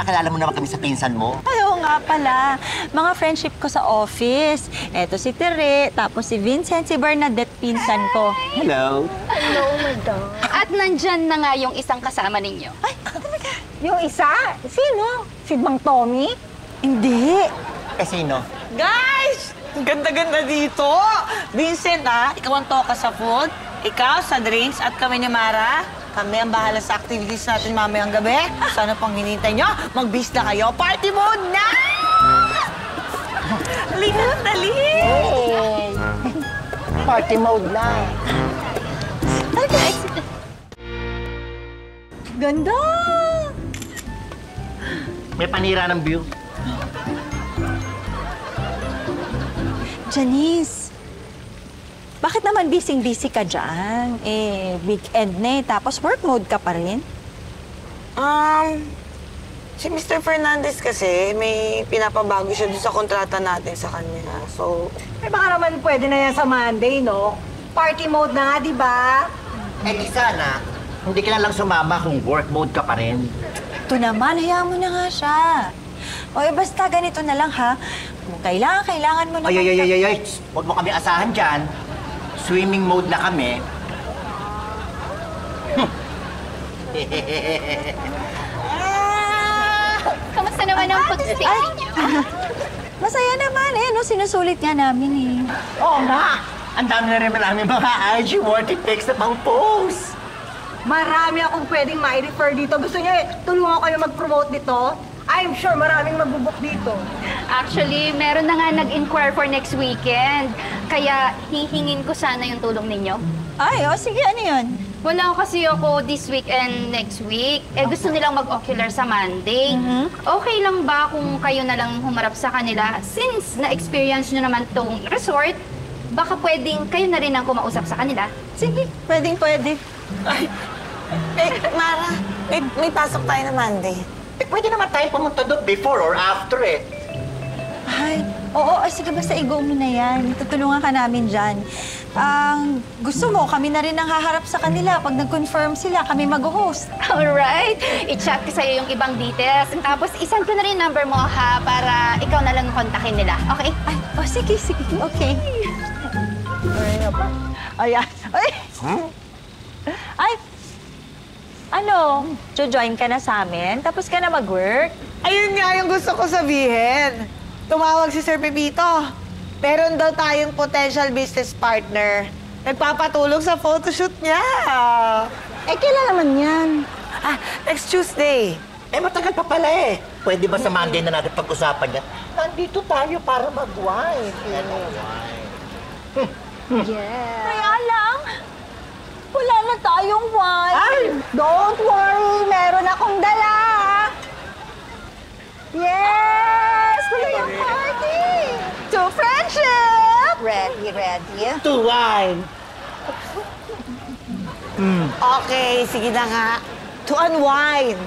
Nagpapakilala mo naman kami sa pinsan mo. Ay, oo nga pala. Mga friendship ko sa office. Eto si Tere, tapos si Vincent, si Bernadette, pinsan ko. Hello. Hello, madam. At nandyan na nga yung isang kasama ninyo. Ay, talaga? Yung isa? Sino? Si Mang Tommy? Hindi. Eh, sino? Guys! Ang ganda-ganda dito! Vincent, ikaw ang toka sa food, ikaw sa drinks, at kami ni Mara. Kami ang bahala sa activities natin mamayang gabi. Sana pang hinintay nyo, mag-bis na kayo. Party mode na! Halika, dali! Hey! Party mode na. Okay. Ganda! May panira ng view. Janice, bakit naman busy-busy ka dyan? Eh, weekend na eh, tapos work mode ka pa rin? Si Mr. Fernandez kasi, may pinapabago siya doon sa kontrata natin sa kanya. So, Eh baka naman pwede na yan sa Monday, no? Party mode na nga, di ba? Eh, di sana, hindi ka na lang sumama kung work mode ka pa rin. Ito naman, hayaan mo na nga siya. O eh, basta ganito na lang ha. Kung kailangan mo naman... Ay. Huwag mo kami asahan dyan. Swimming mode na kami. Kamusta naman ang pag-stay ninyo? Masaya naman eh, no? Sinusulit nga namin eh. Oo nga! Ang dami na rin namin mga IG-worthy pics na pang post. Marami akong pwedeng ma-refer dito. Gusto niyo tulungan ko kayo mag-promote dito? I'm sure maraming magbubuk dito. Actually, meron na nga nag-inquire for next weekend. Kaya hihingin ko sana yung tulong ninyo. Ay, o sige, ano yun? Wala kasi ako this week and next week. Eh, gusto nilang mag-ocular sa Monday. Okay lang ba kung kayo na lang humarap sa kanila? Since na-experience nyo naman tong resort, baka pwedeng kayo na rin ang kumausap sa kanila. Sige, pwede. ay, Mara, may pasok tayo na Monday. Eh, pwede naman tayo pumunta doon before or after eh. Ay, oo, sige, basta i-go mo na yan. Tutulungan ka namin dyan. Gusto mo, kami na rin ang haharap sa kanila. Pag nag-confirm sila, kami mag-host. Alright, i-chat ko sa'yo yung ibang details. Tapos, isend ko na rin number mo, ha, para ikaw na lang kontakin nila. Okay? Ay, sige. Okay. Ayan. Ay! Ay! Ano? Join ka na sa amin? Tapos ka na mag-work? Ayun nga yung gusto ko sabihin. Tumawag si Sir Pepito. Meron daw tayong potential business partner. Nagpapatulong sa photoshoot niya. Eh, kailan naman yan? Next Tuesday. Eh, matagal pa pala eh. Pwede ba sa Monday na natin pag-usapan yan? Nandito tayo para mag-wine. Kaya lang, wala na tayong wine. Ay, don't worry. Meron akong dala. Yes! Tuloy ang party! To friendship! Ready. To wine. Okay, sige na nga. To unwind.